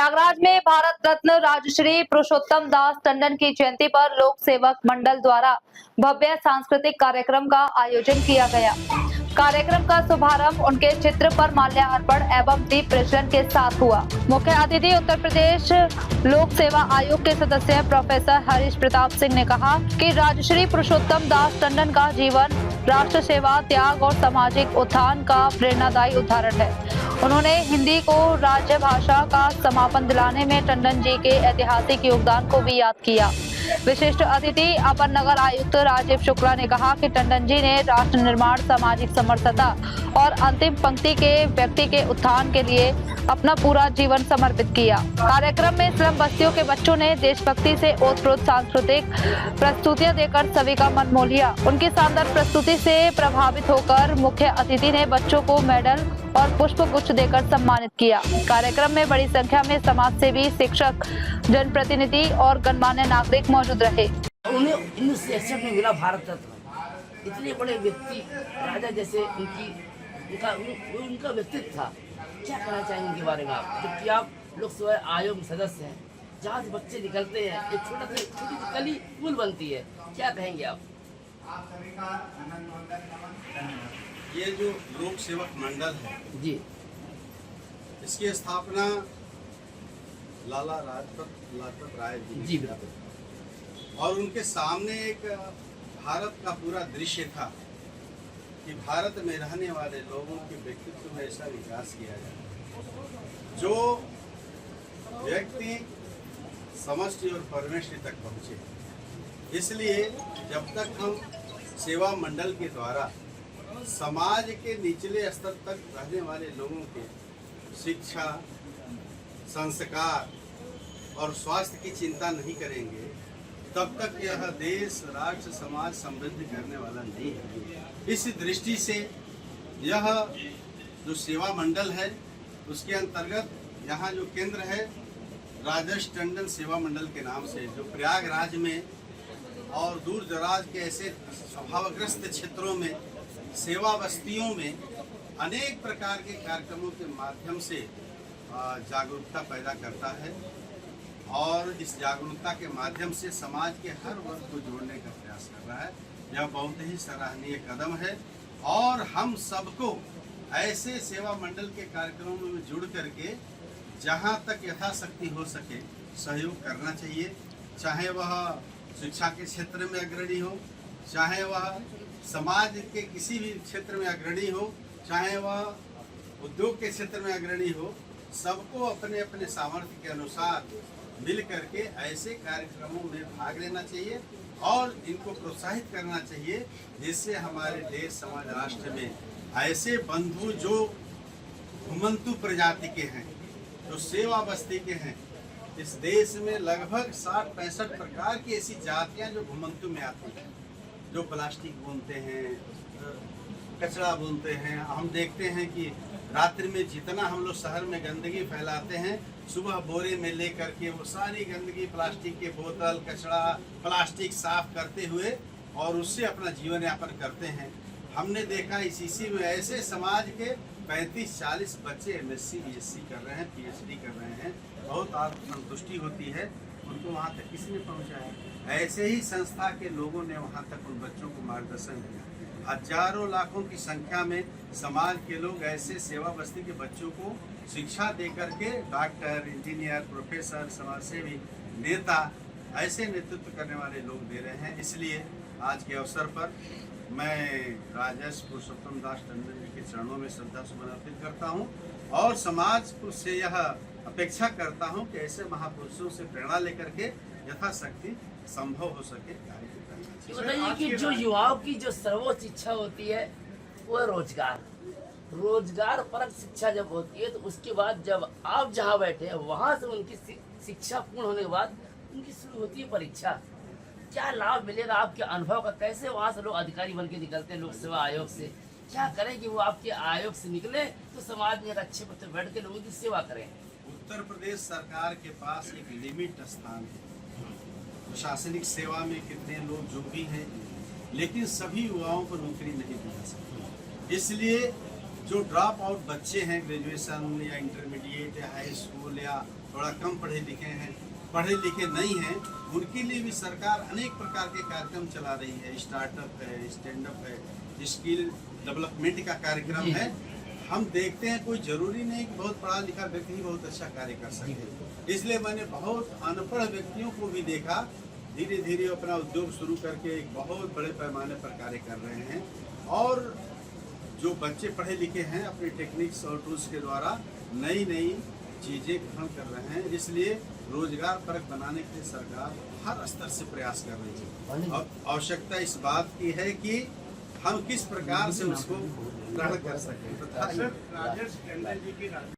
प्रयागराज में भारत रत्न राजश्री पुरुषोत्तम दास टंडन की जयंती पर लोक सेवक मंडल द्वारा भव्य सांस्कृतिक कार्यक्रम का आयोजन किया गया। कार्यक्रम का शुभारंभ उनके चित्र पर माल्यार्पण एवं दीप प्रज्वलन के साथ हुआ। मुख्य अतिथि उत्तर प्रदेश लोक सेवा आयोग के सदस्य प्रोफेसर हरीश प्रताप सिंह ने कहा कि राजश्री पुरुषोत्तम दास टंडन का जीवन राष्ट्र सेवा, त्याग और सामाजिक उत्थान का प्रेरणादायी उदाहरण है। उन्होंने हिंदी को राज्य भाषा का समापन दिलाने में टंडन जी के ऐतिहासिक योगदान को भी याद किया। विशिष्ट अतिथि अपर नगर आयुक्त राजीव शुक्ला ने कहा कि टंडन जी ने राष्ट्र निर्माण, सामाजिक समरसता और अंतिम पंक्ति के व्यक्ति के उत्थान के लिए अपना पूरा जीवन समर्पित किया। कार्यक्रम में स्लम बस्तियों के बच्चों ने देशभक्ति से ओतप्रोत सांस्कृतिक प्रस्तुतियां देकर सभी का मन मोह लिया। उनकी शानदार प्रस्तुति से प्रभावित होकर मुख्य अतिथि ने बच्चों को मेडल और पुष्प गुच्छ देकर सम्मानित किया। कार्यक्रम में बड़ी संख्या में समाज सेवी, शिक्षक, जनप्रतिनिधि और गणमान्य नागरिक मौजूद रहे। उन्हें 1966 में मिला भारत रत्न। इतने बड़े व्यक्ति, राजा जैसे उनका व्यक्तित्व था। क्या कहना चाहेंगे इनके बारे में आप, जबकि आप लोक सेवा आयोग सदस्य हैं, जहाँ से बच्चे निकलते हैं, एक छोटी सी कली पुल बनती है, क्या कहेंगे आप? ये जो लोक सेवक मंडल है जी, इसकी स्थापना लाला लाजपत राय जी ने और उनके सामने एक भारत का पूरा दृश्य था कि भारत में रहने वाले लोगों के व्यक्तित्व में ऐसा विकास किया जाए जो व्यक्ति समष्टि और परमेष्टि तक पहुँचे। इसलिए जब तक हम सेवा मंडल के द्वारा समाज के निचले स्तर तक रहने वाले लोगों के शिक्षा, संस्कार और स्वास्थ्य की चिंता नहीं करेंगे, तब तक यह देश, राष्ट्र, समाज समृद्धि करने वाला नहीं है। इस दृष्टि से यह जो सेवा मंडल है उसके अंतर्गत यहाँ जो केंद्र है राजेश टंडन सेवा मंडल के नाम से, जो प्रयागराज में और दूर दराज के ऐसे अभावग्रस्त क्षेत्रों में, सेवा बस्तियों में अनेक प्रकार के कार्यक्रमों के माध्यम से जागरूकता पैदा करता है और इस जागरूकता के माध्यम से समाज के हर वर्ग को जोड़ने का प्रयास कर रहा है। यह बहुत ही सराहनीय कदम है और हम सबको ऐसे सेवा मंडल के कार्यक्रमों में जुड़ करके जहां तक यथाशक्ति हो सके सहयोग करना चाहिए, चाहे वह शिक्षा के क्षेत्र में अग्रणी हो, चाहे वह समाज के किसी भी क्षेत्र में अग्रणी हो, चाहे वह उद्योग के क्षेत्र में अग्रणी हो। सबको अपने अपने सामर्थ्य के अनुसार मिल करके ऐसे कार्यक्रमों में भाग लेना चाहिए और इनको प्रोत्साहित करना चाहिए, जिससे हमारे देश, समाज, राष्ट्र में ऐसे बंधु जो घुमंतु प्रजाति के हैं, जो सेवा बस्ती के हैं, इस देश में लगभग 60-65 प्रकार की ऐसी जातियां जो घुमंतु में आती हैं, जो प्लास्टिक बुनते हैं, कचरा बुनते हैं। हम देखते हैं कि रात्रि में जितना हम लोग शहर में गंदगी फैलाते हैं, सुबह बोरे में ले करके वो सारी गंदगी, प्लास्टिक के बोतल, कचरा, प्लास्टिक साफ करते हुए और उससे अपना जीवन यापन करते हैं। हमने देखा इसी में ऐसे समाज के 35-40 बच्चे MSc BSc कर रहे हैं, PhD कर रहे हैं। बहुत आत्मसंतुष्टि होती है, उनको वहाँ तक किसी ने पहुँचाया। ऐसे ही संस्था के लोगों ने वहाँ तक उन बच्चों को मार्गदर्शन दिया। हजारों लाखों की संख्या में समाज के लोग ऐसे सेवा बस्ती के बच्चों को शिक्षा दे करके डॉक्टर, इंजीनियर, प्रोफेसर, समाजसेवी, नेता, ऐसे नेतृत्व करने वाले लोग दे रहे हैं। इसलिए आज के अवसर पर मैं राजेश पुरुषोत्तम दास टंडन जी के चरणों में श्रद्धा सुमन अर्पित करता हूँ और समाज से यह अपेक्षा करता हूँ कि ऐसे महापुरुषों से प्रेरणा लेकर के यथाशक्ति संभव हो सके कार्य करना चाहिए। कि जो युवाओं की जो सर्वोच्च इच्छा होती है वो रोजगार परक शिक्षा जब होती है, तो उसके बाद जब आप जहाँ बैठे हैं वहाँ से उनकी शिक्षा पूर्ण होने के बाद उनकी शुरू होती है परीक्षा। क्या लाभ मिलेगा आपके अनुभव का? कैसे वहाँ से लोग अधिकारी बन के निकलते हैं लोक सेवा आयोग से? क्या करें कि वो आपके आयोग से निकले तो समाज में अच्छे पद पर बैठ के लोगों की सेवा करें? उत्तर प्रदेश सरकार के पास एक लिमिट स्थान है। प्रशासनिक सेवा में कितने लोग जो भी हैं, लेकिन सभी युवाओं को नौकरी नहीं दी जा सकती। इसलिए जो ड्रॉप आउट बच्चे हैं, ग्रेजुएशन या इंटरमीडिएट या हाई स्कूल या थोड़ा कम पढ़े लिखे हैं, पढ़े लिखे नहीं हैं, उनके लिए भी सरकार अनेक प्रकार के कार्यक्रम चला रही है। स्टार्टअप है, स्टैंड अप है, स्किल डेवलपमेंट का कार्यक्रम जी, है। हम देखते हैं कोई जरूरी नहीं कि बहुत पढ़ा लिखा व्यक्ति ही बहुत अच्छा कार्य कर सके। इसलिए मैंने बहुत अनपढ़ व्यक्तियों को भी देखा, धीरे धीरे अपना उद्योग शुरू करके एक बहुत बड़े पैमाने पर कार्य कर रहे हैं। और जो बच्चे पढ़े लिखे हैं अपने टेक्निक्स और टूल्स के द्वारा नई नई चीज़ें ग्रहण कर रहे हैं। इसलिए रोजगार परक बनाने के लिए सरकार हर स्तर से प्रयास कर रही है। और आवश्यकता इस बात की है कि हम किस प्रकार से उसको ग्रहण कर सकें। राजेश टंडन जी की